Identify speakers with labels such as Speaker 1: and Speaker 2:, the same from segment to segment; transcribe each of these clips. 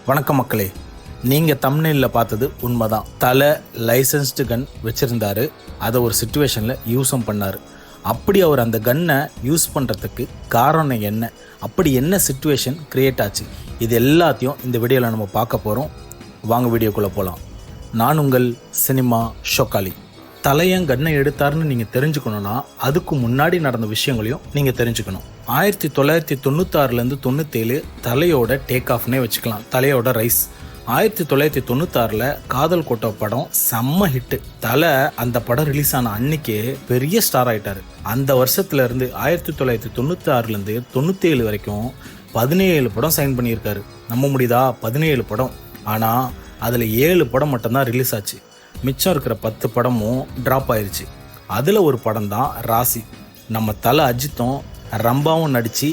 Speaker 1: வணக்கம் மக்களே, நீங்கள் தம்ப்நெயிலில் பார்த்தது உண்மைதான். தலை லைசன்ஸ்டு கன் வச்சுருந்தாரு. அதை ஒரு சுச்சுவேஷனில் யூஸும் பண்ணார். அப்படி அவர் அந்த கன்னை யூஸ் பண்ணுறதுக்கு காரணம் என்ன, அப்படி என்ன சுச்சுவேஷன் க்ரியேட் ஆச்சு, இது எல்லாத்தையும் இந்த வீடியோவில் நம்ம பார்க்க போகிறோம். வாங்க வீடியோக்குள்ளே போகலாம். நான் உங்கள் சினிமா ஷோக்காலி. தலையன் கன்னை எடுத்தாருன்னு நீங்கள் தெரிஞ்சுக்கணுன்னா அதுக்கு முன்னாடி நடந்த விஷயங்களையும் நீங்கள் தெரிஞ்சுக்கணும். 1996லேருந்து 97 தலையோட டேக் ஆஃப்னே வச்சுக்கலாம், தலையோட ரைஸ். 1996ல் காதல் கோட்டை படம் செம்ம ஹிட்டு. தலை அந்த படம் ரிலீஸ் ஆன அன்னைக்கே பெரிய ஸ்டார் ஆகிட்டார். அந்த வருஷத்துலேருந்து 1996லேருந்து 97 வரைக்கும் 17 படம் சைன் பண்ணியிருக்காரு. நம்ப முடியுதா? 17 படம். ஆனால் அதில் 7 படம் மட்டும்தான் ரிலீஸ் ஆச்சு. மிச்சம் இருக்கிற 10 படமும் ட்ராப் ஆயிடுச்சு. அதில் ஒரு படம் தான் ராசி. நம்ம தலை அஜித்தும் ரம்பாவும் நடித்து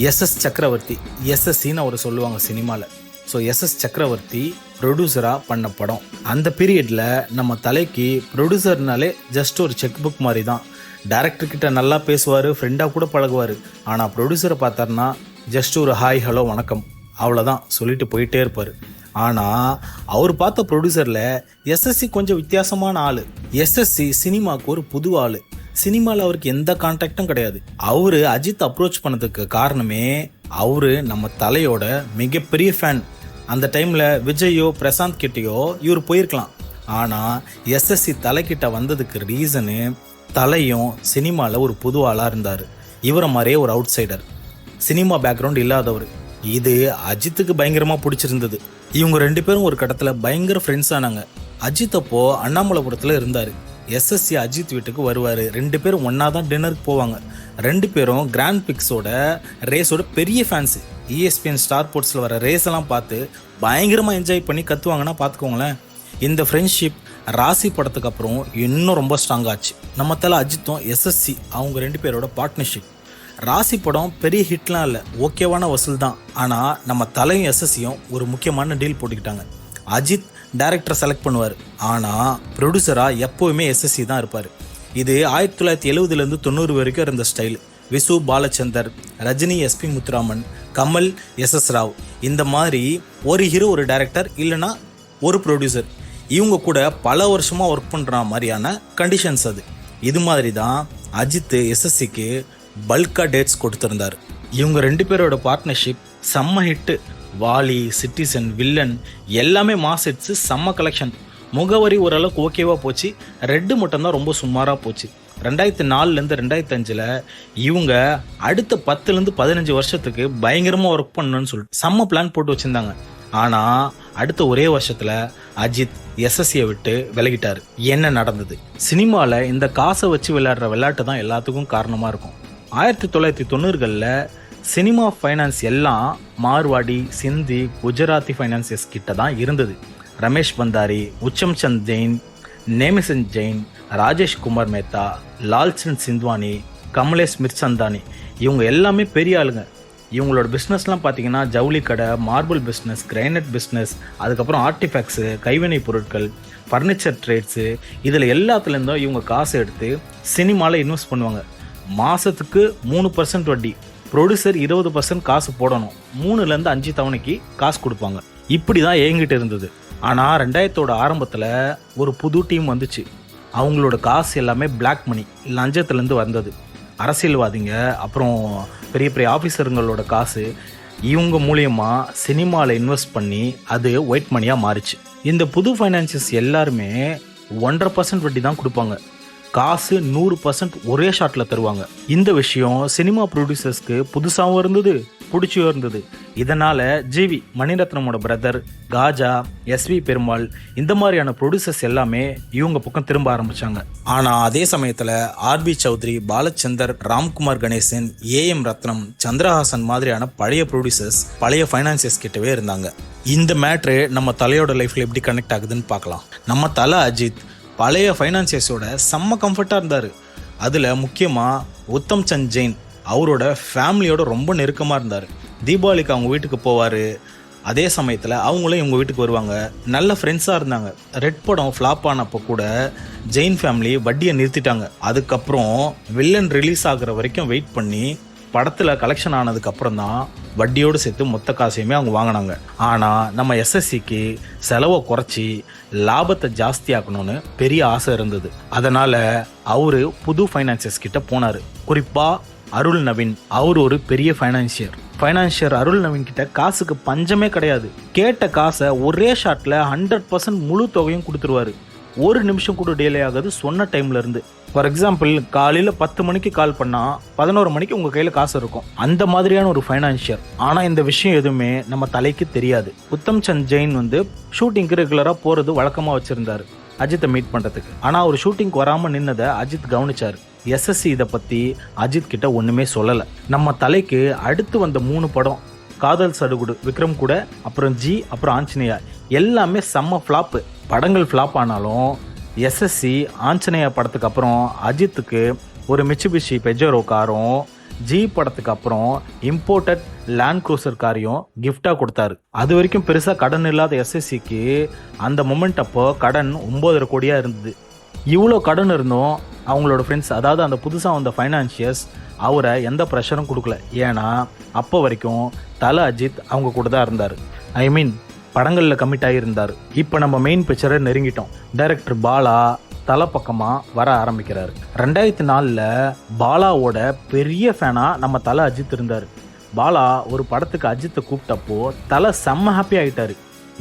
Speaker 1: எஸ்எஸ் சக்கரவர்த்தி, எஸ்எஸ்சின்னு அவர் சொல்லுவாங்க சினிமாவில். ஸோ எஸ்எஸ் சக்கரவர்த்தி ப்ரொடியூசராக பண்ண படம். அந்த பீரியடில் நம்ம தலைக்கு ப்ரொடியூசர்னாலே ஜஸ்ட் ஒரு செக் புக் மாதிரி தான். டேரக்டர்கிட்ட நல்லா பேசுவார், ஃப்ரெண்டாக கூட பழகுவார். ஆனால் ப்ரொடியூசரை பார்த்தாருன்னா ஜஸ்ட் ஒரு ஹாய் ஹலோ வணக்கம் அவ்வளோதான் சொல்லிட்டு போயிட்டே இருப்பார். ஆனால் அவர் பார்த்த ப்ரொடியூசரில் எஸ்எஸ்சி கொஞ்சம் வித்தியாசமான ஆள். எஸ்எஸ்சி சினிமாவுக்கு ஒரு புது ஆள். சினிமாவில் அவருக்கு எந்த கான்டாக்டும் கிடையாது. அவர் அஜித் அப்ரோச் பண்ணதுக்கு காரணமே அவர் நம்ம தலையோட மிகப்பெரிய ஃபேன். அந்த டைமில் விஜயோ பிரசாந்த் கிட்டேயோ இவர் போயிருக்கலாம். ஆனால் எஸ்எஸ்சி தலைக்கிட்ட வந்ததுக்கு ரீசனு தலையும் சினிமாவில் ஒரு புது ஆளாக இருந்தார். இவரை மாதிரியே ஒரு அவுட் சைடர், சினிமா பேக்ரவுண்ட் இல்லாதவர். இது அஜித்துக்கு பயங்கரமாக பிடிச்சிருந்தது. இவங்க 2 பேரும் ஒரு கட்டத்தில் பயங்கர ஃப்ரெண்ட்ஸ் ஆனாங்க. அஜித் அப்போ அண்ணாமலைபுரத்தில் இருந்தார். எஸ்எஸ்சி அஜித் வீட்டுக்கு வருவார். 2 பேரும் ஒன்றா தான் டின்னருக்கு போவாங்க. 2 பேரும் கிராண்ட் பிக்ஸோட ரேஸோட பெரிய ஃபேன்ஸு. ESPN ஸ்டார் ஸ்போர்ட்ஸில் வர ரேஸெல்லாம் பார்த்து பயங்கரமாக என்ஜாய் பண்ணி கற்றுவாங்கன்னா பார்த்துக்கோங்களேன். இந்த ஃப்ரெண்ட்ஷிப் ராசி படத்துக்கு அப்புறம் இன்னும் ரொம்ப ஸ்ட்ராங் ஆச்சு. நம்ம தலை அஜித்தும் எஸ்எஸ்சி அவங்க 2 பேரோட பார்ட்னர்ஷிப். ராசி படம் பெரிய ஹிட்லாம் இல்லை, ஓகேவான வசூல் தான். ஆனால் நம்ம தலையும் எஸ்எஸ்சியும் ஒரு முக்கியமான டீல் போட்டுக்கிட்டாங்க. அஜித் டைரக்டரை செலக்ட் பண்ணுவார், ஆனால் ப்ரொடியூசராக எப்போவுமே எஸ்எஸ்சி தான் இருப்பார். இது 1970லேருந்து 90 வரைக்கும் இருந்த style. Visu Balachander, Rajini SP Muthuraman, Kamal SS Rao, இந்த மாதிரி ஒரு ஹீரோ ஒரு டைரக்டர் இல்லைன்னா ஒரு ப்ரொடியூசர், இவங்க கூட பல வருஷமாக ஒர்க் பண்ணுற மாதிரியான கண்டிஷன்ஸ் அது. இது மாதிரி தான் அஜித் எஸ்எஸ்சிக்கு பல்காக டேட்ஸ் கொடுத்துருந்தார். இவங்க 2 பேரோட பார்ட்னர்ஷிப் செம்ம ஹிட்டு. வாலி, சிட்டிசன், வில்லன் எல்லாமே மாஸ் ஹிட்ஸு, செம்ம கலெக்ஷன். முகவரி ஓரளவுக்கு ஓகேவாக போச்சு. ரெட்டு மட்டும்தான் ரொம்ப சுமாராக போச்சு. 2004லேருந்து 2005 இவங்க அடுத்த 10லேருந்து 15 வருஷத்துக்கு பயங்கரமாக ஒர்க் பண்ணணும்னு சொல்லிட்டு செம்ம பிளான் போட்டு வச்சுருந்தாங்க. ஆனால் அடுத்த ஒரே வருஷத்தில் அஜித் எஸ்எஸ்சியை விட்டு விலகிட்டார். என்ன நடந்தது? சினிமாவில் இந்த காசை வச்சு விளையாடுற விளையாட்டு தான் எல்லாத்துக்கும் காரணமாக இருக்கும். 1990களில் சினிமா ஃபைனான்ஸ் எல்லாம் மார்வாடி, சிந்தி, குஜராத்தி ஃபைனான்சியர்ஸ் கிட்ட தான் இருந்தது. ரமேஷ் பந்தாரி, உச்சம் சந்த் ஜெயின், நேமிசன் ஜெயின், ராஜேஷ் குமார் மேத்தா, லால்சன் சிந்த்வானி, கமலேஷ் மிர்சந்தானி, இவங்க எல்லாமே பெரிய ஆளுங்க. இவங்களோட பிஸ்னஸ்லாம் பார்த்தீங்கன்னா ஜவுளி கடை, மார்பிள் பிஸ்னஸ், கிரைனட் பிஸ்னஸ், அதுக்கப்புறம் ஆர்டிஃபேக்ட்ஸு, கைவினை பொருட்கள், ஃபர்னிச்சர் ட்ரேட்ஸு, இதில் எல்லாத்துலேருந்தும் இவங்க காசு எடுத்து சினிமாவில் இன்வெஸ்ட் பண்ணுவாங்க. மாதத்துக்கு 3% வட்டி. ப்ரொடியூசர் 20% காசு போடணும். 3லேருந்து 5 தவணைக்கு காசு கொடுப்பாங்க. இப்படி தான் இயங்கிட்டு இருந்தது. ஆனால் 2000ஓட ஆரம்பத்தில் ஒரு புது டீம் வந்துச்சு. அவங்களோட காசு எல்லாமே பிளாக் மணி, லஞ்சத்துலேருந்து வந்தது. அரசியல்வாதிங்க அப்புறம் பெரிய பெரிய ஆஃபீஸருங்களோட காசு இவங்க மூலியமாக சினிமாவில் இன்வெஸ்ட் பண்ணி அது ஒயிட் மணியாக மாறிச்சு. இந்த புது ஃபைனான்சியர்ஸ் எல்லாருமே 1.5% வட்டி தான் கொடுப்பாங்க. காசு 100% ஒரே ஷாட்டில் தருவாங்க. இந்த விஷயம் சினிமா ப்ரொடியூசர்ஸ்க்கு புதுசாகவும் இருந்தது, பிடிச்சியும் இருந்தது. இதனால் ஜிவி மணிரத்னமோட பிரதர், காஜா, எஸ்வி பெருமாள், இந்த மாதிரியான ப்ரொடியூசர்ஸ் எல்லாமே இவங்க பக்கம் திரும்ப ஆரம்பித்தாங்க. ஆனால் அதே சமயத்தில் ஆர்பி சௌத்ரி, பாலச்சந்தர், ராம்குமார் கணேசன், ஏஎம் ரத்னம், சந்திரஹாசன் மாதிரியான பழைய ப்ரொடியூசர்ஸ் பழைய ஃபைனான்சியர்ஸ் கிட்டவே இருந்தாங்க. இந்த மேட்ரு நம்ம தலையோட லைஃப்பில் எப்படி கனெக்ட் ஆகுதுன்னு பார்க்கலாம். நம்ம தலை அஜித் பழைய ஃபைனான்சியர்ஸோட செம்ம கம்ஃபர்ட்டாக இருந்தார். அதில் முக்கியமாக உத்தம் சந்த் ஜெயின் அவரோட ஃபேமிலியோட ரொம்ப நெருக்கமாக இருந்தார். தீபாவளிக்கு அவங்க வீட்டுக்கு போவார். அதே சமயத்தில் அவங்களும் இவங்க வீட்டுக்கு வருவாங்க. நல்ல ஃப்ரெண்ட்ஸாக இருந்தாங்க. ரெட் படம் ஃப்ளாப் ஆனப்போ கூட ஜெயின் ஃபேமிலி வட்டியை நிறுத்திட்டாங்க. அதுக்கப்புறம் வில்லன் ரிலீஸ் ஆகிற வரைக்கும் வெயிட் பண்ணி படத்தில் கலெக்ஷன் ஆனதுக்கு அப்புறம் தான் வட்டியோடு சேர்த்து மொத்த காசையுமே அவங்க வாங்கினாங்க. ஆனால் நம்ம எஸ்எஸ்சிக்கு செலவை குறைச்சி லாபத்தை ஜாஸ்தியாக்கணும்னு பெரிய ஆசை இருந்தது. அதனால் அவர் புது ஃபைனான்சியர்ஸ் கிட்ட போனார். குறிப்பாக அருள் நவீன். அவர் ஒரு பெரிய ஃபைனான்சியர் அருள் நவீன் கிட்ட காசுக்கு பஞ்சமே கிடையாது. கேட்ட காசை ஒரே ஷாட்டில் 100% முழு தொகையும் கொடுத்துருவாரு. ஒரு நிமிஷம் கூட டிலே ஆகாது சொன்ன டைம்ல இருந்து. ஃபார் எக்ஸாம்பிள், காலையில் 10 மணிக்கு கால் பண்ணால் 11 மணிக்கு உங்கள் கையில் காசு இருக்கும். அந்த மாதிரியான ஒரு ஃபைனான்சியர். ஆனால் இந்த விஷயம் எதுவுமே நம்ம தலைக்கு தெரியாது. உத்தம் சந்த் ஜெயின் ஷூட்டிங்க்கு ரெகுலராக போகிறது வழக்கமாக வச்சுருந்தாரு அஜித்தை மீட் பண்ணுறதுக்கு. ஆனால் அவர் ஷூட்டிங்க்கு வராமல் நின்னதை அஜித் கவனிச்சார். எஸ்எஸ்சி இதை பற்றி அஜித் கிட்ட ஒன்றுமே சொல்லலை. நம்ம தலைக்கு அடுத்து வந்த 3 படம், காதல் சடுகுடு விக்ரம் கூட, அப்புறம் ஜி, அப்புறம் ஆஞ்சநேயா, எல்லாமே செம்ம ஃப்ளாப்பு. படங்கள் ஃப்ளாப் ஆனாலும் எஸ்எஸ்சி ஆஞ்சநேயா படத்துக்கு அப்புறம் அஜித்துக்கு ஒரு மிட்சுபிஷி பெஜோரோ காரும், ஜி படத்துக்கு அப்புறம் இம்போர்ட்டட் லேண்ட் க்ரூசர் காரையும் கிஃப்டாக கொடுத்தாரு. அது வரைக்கும் பெருசாக கடன் இல்லாத எஸ்எஸ்சிக்கு அந்த மொமெண்ட் அப்போ கடன் 9.5 கோடியாக இருந்தது. இவ்வளோ கடன் இருந்தும் அவங்களோட ஃப்ரெண்ட்ஸ், அதாவது அந்த புதுசாக வந்த ஃபைனான்சியர்ஸ் அவரை எந்த ப்ரெஷரும் கொடுக்கல. ஏன்னா அப்போ வரைக்கும் தல அஜித் அவங்க கூட தான் இருந்தார். ஐ மீன் படங்களில் கமிட் ஆகியிருந்தார். இப்போ நம்ம மெயின் பிக்சரை நெருங்கிட்டோம். டைரக்டர் பாலா தலை பக்கமாக வர ஆரம்பிக்கிறார். 2004 பாலாவோட பெரிய ஃபேனாக நம்ம தலை அஜித் இருந்தார். பாலா ஒரு படத்துக்கு அஜித்தை கூப்பிட்டப்போ தலை செம்ம ஹாப்பி ஆகிட்டார்.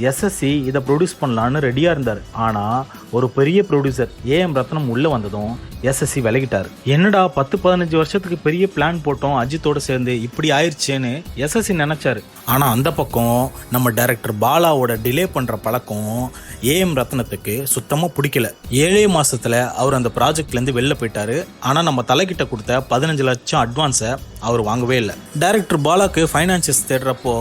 Speaker 1: எஸ்எஸ்சி இதை ப்ரொடியூஸ் பண்ணலான்னு ரெடியாக இருந்தார். ஆனால் ஒரு பெரிய ப்ரொடியூசர் ஏஎம் ரத்னம் உள்ளே வந்ததும் எஸ்எஸ்சி விலகிட்டார். என்னடா 10-15 வருஷத்துக்கு பெரிய பிளான் போட்டோம் அஜித்தோடு சேர்ந்து, இப்படி ஆயிடுச்சேன்னு எஸ்எஸ்சி நினச்சாரு. ஆனால் அந்த பக்கம் நம்ம டைரக்டர் பாலாவோட டிலே பண்ணுற பழக்கம் ஏஎம் ரத்னத்துக்கு சுத்தமாக பிடிக்கல. 7 மாதத்தில் அவர் அந்த ப்ராஜெக்ட்லேருந்து வெளில போயிட்டாரு. ஆனால் நம்ம தலைக்கிட்ட கொடுத்த 15 லட்சம் அட்வான்ஸை அவர் வாங்கவே இல்லை. டைரக்டர் பாலாக்கு ஃபைனான்சியர்ஸ் தேடுறப்போ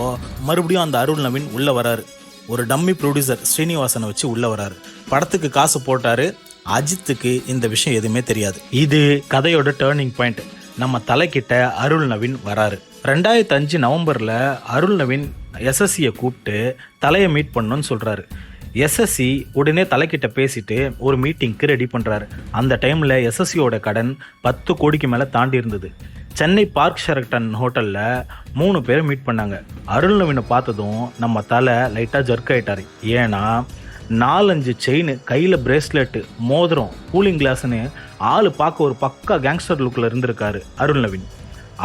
Speaker 1: மறுபடியும் அந்த அருள் நவீன் உள்ளே வராரு. ஒரு டம்மி ப்ரொடியூசர் ஸ்ரீனிவாசனை வச்சு உள்ளே வராரு. படத்துக்கு காசு போட்டாரு. அஜித்துக்கு இந்த விஷயம் எதுவுமே தெரியாது. இது கதையோட டேர்னிங் பாயிண்ட். நம்ம தலைக்கிட்ட அருள் நவீன் வராரு. 2005 நவம்பரில் அருள் நவீன் எஸ்எஸ்சியை கூப்பிட்டு தலையை மீட் பண்ணணும்னு சொல்கிறாரு. எஸ்எஸ்சி உடனே தலைக்கிட்ட பேசிட்டு ஒரு மீட்டிங்க்கு ரெடி பண்ணுறாரு. அந்த டைமில் எஸ்எஸ்சியோட கடன் 10 கோடிக்கு மேலே தாண்டி இருந்தது. சென்னை பார்க் ஷெரட்டன் ஹோட்டலில் 3 பேரை மீட் பண்ணாங்க. அருள் நவீனை பார்த்ததும் நம்ம தலை லைட்டாக ஜர்க் ஆகிட்டார். ஏன்னா 4-5 செயின், கையில் பிரேஸ்லெட்டு, மோதிரம், கூலிங் கிளாஸ்ன்னு ஆள் பார்க்க ஒரு பக்கா கேங்ஸ்டர் லுக்கில் இருந்திருக்காரு அருள் நவீன்.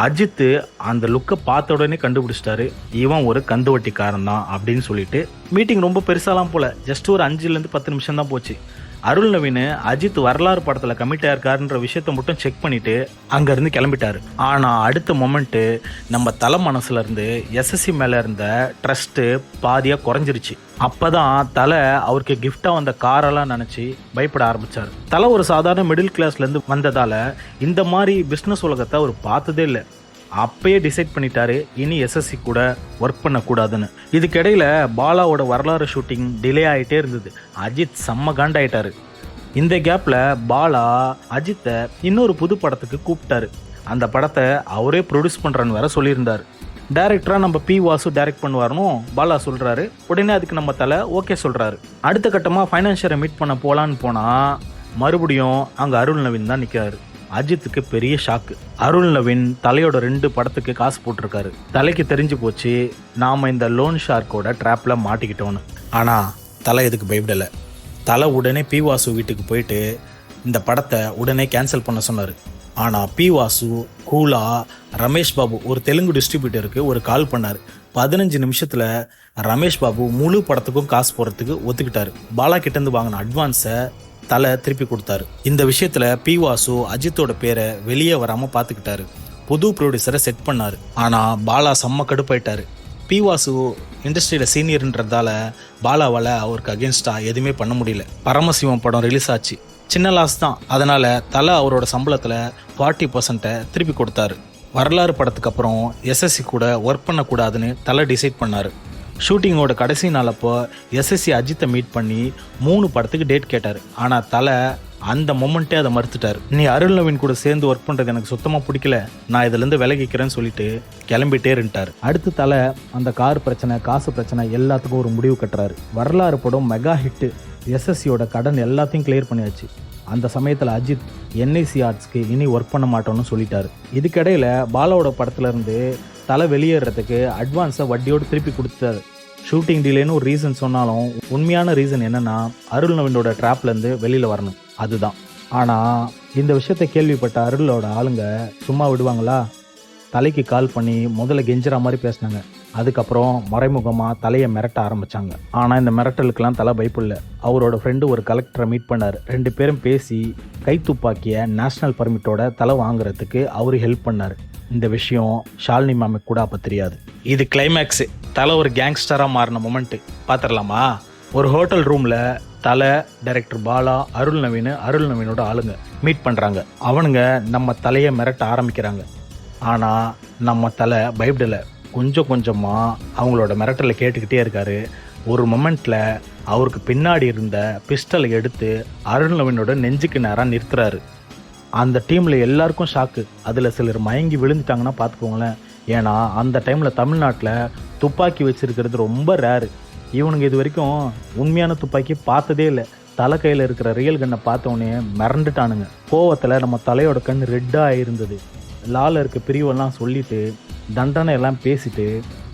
Speaker 1: அஜித்து அந்த லுக்கை பார்த்த உடனே கண்டுபிடிச்சிட்டாரு, இவன் ஒரு கந்துவட்டிக்காரன் தான் அப்படின்னு சொல்லிட்டு. மீட்டிங் ரொம்ப பெருசாலாம் போல, ஜஸ்ட் ஒரு 5-10 நிமிஷம் தான் போச்சு. அருள் நவீன் அஜித் வரலாறு படத்தில் கமிட் ஆயிருக்காருன்ற விஷயத்த மட்டும் செக் பண்ணிட்டு அங்கேருந்து கிளம்பிட்டாரு. ஆனால் அடுத்த மொமெண்ட்டு நம்ம தலை மனசுல இருந்து எஸ்எஸ்சி மேலே இருந்த ட்ரஸ்ட்டு பாதியாக குறைஞ்சிருச்சு. அப்போ தான் தலை அவருக்கு கிஃப்டாக வந்த காரெல்லாம் நினச்சி பயப்பட ஆரம்பித்தார். தலை ஒரு சாதாரண மிடில் கிளாஸ்லேருந்து வந்ததால் இந்த மாதிரி பிஸ்னஸ் உலகத்தை அவர் பார்த்ததே இல்லை. அப்பயே டிசைட் பண்ணிட்டாரு இனி எஸ்எஸ்சி கூட ஒர்க் பண்ணக்கூடாதுன்னு. இதுக்கிடையில் பாலாவோட வரலாறு ஷூட்டிங் டிலே ஆகிட்டே இருந்தது. அஜித் செம்ம காண்டாயிட்டாரு. இந்த கேப்பில் பாலா அஜித்தை இன்னொரு புது படத்துக்கு கூப்பிட்டாரு. அந்த படத்தை அவரே ப்ரொடியூஸ் பண்ணுறன்னு வேற சொல்லியிருந்தார். டைரக்டராக நம்ம பி வாசு டைரக்ட் பண்ணுவார்னு பாலா சொல்கிறாரு. உடனே அதுக்கு நம்ம தலை ஓகே சொல்கிறாரு. அடுத்த கட்டமாக ஃபைனான்ஷியரை மீட் பண்ண போகலான்னு போனால் மறுபடியும் அங்கே அருள் நவீன் தான் நிற்கிறாரு. அஜித்துக்கு பெரிய ஷாக்கு. அருள் நவீன் தலையோட 2 படத்துக்கு காசு போட்டிருக்காரு. தலைக்கு தெரிஞ்சு போச்சு நாம் இந்த லோன் ஷார்க்கோட ட்ராப்பில் மாட்டிக்கிட்டோன்னு. ஆனால் தலை எதுக்கு பயப்படலை. தலை உடனே பி வாசு வீட்டுக்கு போயிட்டு இந்த படத்தை உடனே கேன்சல் பண்ண சொன்னார். ஆனால் பி வாசு கூலாக ரமேஷ் பாபு, ஒரு தெலுங்கு டிஸ்ட்ரிபியூட்டருக்கு ஒரு கால் பண்ணார். 15 நிமிஷத்தில் ரமேஷ் பாபு முழு படத்துக்கும் காசு போடுறதுக்கு ஒத்துக்கிட்டாரு. பாலா கிட்டேருந்து வாங்கின அட்வான்ஸை தலை திருப்பி கொடுத்தாரு. இந்த விஷயத்தில் பி வாசு அஜித்தோட பேரை வெளியே வராமல் பார்த்துக்கிட்டாரு. புது ப்ரொடியூசரை செட் பண்ணார். ஆனால் பாலா செம்ம கடுப்பாயிட்டார். பி வாசு இண்டஸ்ட்ரியில் சீனியர்ன்றதால பாலாவால் அவருக்கு அகேன்ஸ்டாக எதுவுமே பண்ண முடியல. பரமசிவம் படம் ரிலீஸ் ஆச்சு. சின்ன லாஸ் தான். அதனால் தலை அவரோட சம்பளத்தில் 40% திருப்பி கொடுத்தாரு. வரலாறு படத்துக்கு அப்புறம் எஸ்எஸ்சி கூட ஒர்க் பண்ணக்கூடாதுன்னு தலை டிசைட் பண்ணார். ஷூட்டிங்கோட கடைசி நாள் அப்போ எஸ்எஸ்சி அஜித்தை மீட் பண்ணி 3 படத்துக்கு டேட் கேட்டார். ஆனால் தலை அந்த மொமெண்ட்டே அதை மறுத்துட்டார். நீ அருள் நவீன் கூட சேர்ந்து ஒர்க் பண்ணுறது எனக்கு சுத்தமாக பிடிக்கல, நான் இதுலேருந்து விலகிக்கிறேன்னு சொல்லிட்டு கிளம்பிட்டே இருந்துட்டார். அடுத்து தலை அந்த கார் பிரச்சனை, காசு பிரச்சனை எல்லாத்துக்கும் ஒரு முடிவு கட்டுறாரு. வரலாறு படம் மெகா ஹிட்டு. எஸ்எஸ்சியோட கடன் எல்லாத்தையும் கிளியர் பண்ணியாச்சு. அந்த சமயத்தில் அஜித் என்ஐசி ஆர்ட்ஸ்க்கு இனி ஒர்க் பண்ண மாட்டோம்னு சொல்லிட்டாரு. இதுக்கிடையில் பாலாவோட படத்துலேருந்து தலை வெளியேறதுக்கு அட்வான்ஸை வட்டியோடு திருப்பி கொடுத்தாரு. ஷூட்டிங் டிலேன்னு ஒரு ரீசன் சொன்னாலும் உண்மையான ரீசன் என்னென்னா அருள் நவீனோட ட்ராப்லேருந்து வெளியில் வரணும், அதுதான். ஆனால் இந்த விஷயத்தை கேள்விப்பட்ட அருளோட ஆளுங்க சும்மா விடுவாங்களா? தலைக்கு கால் பண்ணி முதல்ல கெஞ்சுற மாதிரி பேசினாங்க. அதுக்கப்புறம் மறைமுகமாக தலையை மிரட்ட ஆரம்பித்தாங்க. ஆனால் இந்த மிரட்டலுக்கெல்லாம் தலை பயப்படல. அவரோட ஃப்ரெண்டு ஒரு கலெக்டரை மீட் பண்ணார். 2 பேரும் பேசி கைத்துப்பாக்கிய நேஷ்னல் பர்மிட்டோட தலை வாங்குறதுக்கு அவர் ஹெல்ப் பண்ணார். இந்த விஷயம் ஷாலினி மேமுக்கு கூட அப்போ தெரியாது. இது கிளைமேக்ஸு. தலை ஒரு கேங்ஸ்டராக மாறின மொமெண்ட்டு பார்த்துடலாமா? ஒரு ஹோட்டல் ரூமில் தலை, டைரக்டர் பாலா, அருள் நவீனோட ஆளுங்க மீட் பண்ணுறாங்க. அவனுங்க நம்ம தலையை மிரட்ட ஆரம்பிக்கிறாங்க. ஆனால் நம்ம தலை பயப்படலை. கொஞ்சம் கொஞ்சமாக அவங்களோட மிரட்டலை கேட்டுக்கிட்டே இருக்காரு. ஒரு மொமெண்ட்டில் அவருக்கு பின்னாடி இருந்த பிஸ்டலை எடுத்து அருள் நவீனோட நெஞ்சுக்கு நேராக நிறுத்துறாரு. அந்த டீமில் எல்லாருக்கும் ஷாக்கு. அதில் சிலர் மயங்கி விழுந்துட்டாங்கன்னா பார்த்துக்கோங்களேன். ஏன்னா அந்த டைமில் தமிழ்நாட்டில் துப்பாக்கி வச்சுருக்கிறது ரொம்ப ரேரு. இவனுங்க இது வரைக்கும் உண்மையான துப்பாக்கி பார்த்ததே இல்லை. தலை கையில் இருக்கிற ரியல் கன்னை பார்த்தோன்னே மிரண்டுட்டானுங்க. கோவத்தில் நம்ம தலையோட கண் ரெட்டாக இருந்தது. லால இருக்க பிரிவெல்லாம் சொல்லிட்டு தண்டனை எல்லாம் பேசிட்டு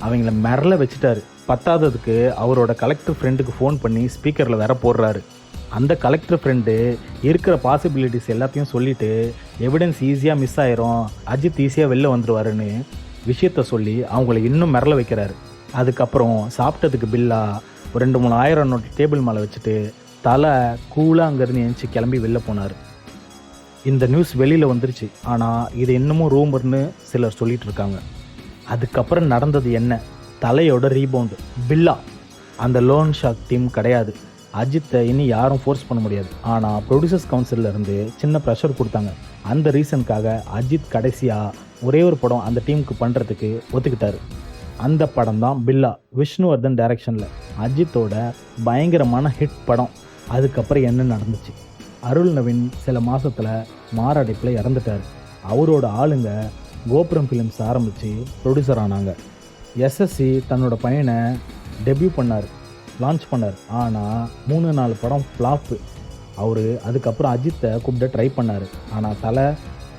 Speaker 1: அவங்கள மிரள வச்சுட்டாரு. பத்தாததுக்கு அவரோட கலெக்டர் ஃப்ரெண்டுக்கு ஃபோன் பண்ணி ஸ்பீக்கரில் வேற போடுறாரு. அந்த கலெக்டர் ஃப்ரெண்டு இருக்கிற பாசிபிலிட்டிஸ் எல்லாத்தையும் சொல்லிட்டு எவிடன்ஸ் ஈஸியாக மிஸ் ஆயிரும், அஜித் ஈஸியாக வெளில வந்துடுவாருன்னு விஷயத்த சொல்லி அவங்கள இன்னும் மிரள வைக்கிறாரு. அதுக்கப்புறம் சாப்பிட்டதுக்கு பில்லா ஒரு 2-3 ஆயிரம் நோட்டு டேபிள் மேலே வச்சுட்டு தலை கூலாக அங்கேருந்து எழுந்துச்சி கிளம்பி வெளில போனார். இந்த நியூஸ் வெளியில் வந்துருச்சு. ஆனால் இது இன்னமும் ரூமர்னு சிலர் சொல்லிட்டு இருக்காங்க. அதுக்கப்புறம் நடந்தது என்ன? தலையோட ரீபவுண்டு. பில்லா அந்த லோன் ஷாக் டீம் கிடையாது. அஜித்தை இனி யாரும் ஃபோர்ஸ் பண்ண முடியாது. ஆனால் ப்ரொடியூசர்ஸ் கவுன்சிலேருந்து சின்ன ப்ரெஷர் கொடுத்தாங்க. அந்த ரீசனுக்காக அஜித் கடைசியாக ஒரே ஒரு படம் அந்த டீமுக்கு பண்ணுறதுக்கு ஒத்துக்கிட்டாரு. அந்த படம் தான் பில்லா, விஷ்ணுவர்தன் டைரக்ஷனில் அஜித்தோட பயங்கரமான ஹிட் படம். அதுக்கப்புறம் என்ன நடந்துச்சு? அருள் நவீன் சில மாதத்தில் மாரடைப்பில் இறந்துட்டார். அவரோட ஆளுங்க கோபுரம் ஃபிலிம்ஸ் ஆரம்பித்து ப்ரொடியூசர் ஆனாங்க. எஸ்எஸ்சி தன்னோட பையனை டெபியூ லான்ச் பண்ணார். ஆனால் 3-4 படம் ஃப்ளாப்பு. அவர் அதுக்கப்புறம் அஜித்தை கூப்பிட்டு ட்ரை பண்ணார். ஆனால் தலை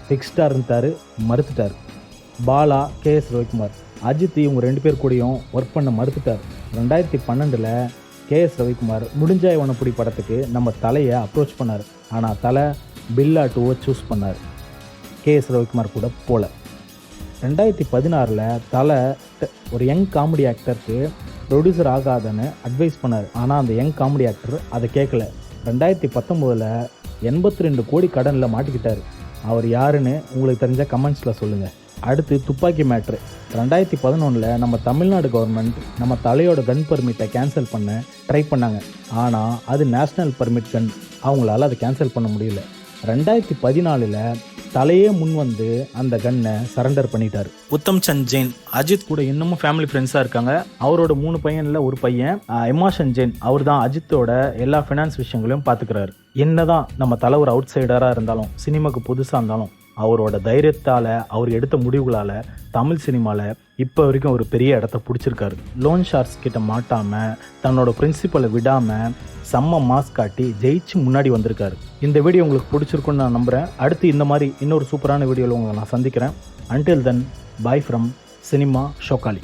Speaker 1: ஃபிக்ஸ்டாக இருந்தார், மறுத்துட்டார். பாலா, KS ரவிக்குமார், அஜித் இவங்க 2 பேர் கூடயும் ஒர்க் பண்ண மறுத்துட்டார். 2012 KS ரவிக்குமார் முடிஞ்சா இவனப்புடி படத்துக்கு நம்ம தலையை அப்ரோச் பண்ணார். ஆனால் தலை பில்லா 2 சூஸ் பண்ணார். KS ரவிக்குமார் கூட போல. 2016 தலை ஒரு யங் காமெடி ஆக்டருக்கு ப்ரொடியூசர் ஆகாதன்னு அட்வைஸ் பண்ணார். ஆனால் அந்த யங் காமெடி ஆக்டர் அதை கேட்கல. 2019 82 கோடி கடனில் மாட்டிக்கிட்டார். அவர் யாருன்னு உங்களுக்கு தெரிஞ்ச கமெண்ட்ஸில் சொல்லுங்கள். அடுத்து துப்பாக்கி மேட்ரு. 2011 நம்ம தமிழ்நாடு கவர்மெண்ட் நம்ம தலையோட கன் பர்மிட்டை கேன்சல் பண்ண ட்ரை பண்ணாங்க. ஆனால் அது நேஷ்னல் பர்மிட் கன், அவங்களால அதை கேன்சல் பண்ண முடியல. 2014 தலையே முன் வந்து அந்த கன்னை சரண்டர் பண்ணிட்டார். உத்தம் சந்த் ஜெயின் அஜித் கூட இன்னமும் ஃபேமிலி ஃப்ரெண்ட்ஸாக இருக்காங்க. அவரோட 3 பையனில் ஒரு பையன் எமாஷன் ஜெயின், அவர் தான் அஜித்தோட எல்லா ஃபினான்ஸ் விஷயங்களையும் பார்த்துக்கிறாரு. என்னதான் நம்ம தலை ஒரு அவுட் சைடராக இருந்தாலும், சினிமாவுக்கு புதுசாக இருந்தாலும், அவரோட தைரியத்தால், அவர் எடுத்த முடிவுகளால் தமிழ் சினிமாவில் இப்போ வரைக்கும் ஒரு பெரிய இடத்த பிடிச்சிருக்காரு. லோன் ஷார்க்ஸ் கிட்ட மாட்டாமல் தன்னோட பிரின்சிபலை விடாமல் செம்ம மாஸ் காட்டி ஜெயிச்சு முன்னாடி வந்திருக்காரு. இந்த வீடியோ உங்களுக்கு பிடிச்சிருக்குன்னு நான் நம்புகிறேன். அடுத்து இந்த மாதிரி இன்னொரு சூப்பரான வீடியோவில் உங்களை நான் சந்திக்கிறேன். Until then, bye from cinema ஷோக்காலி.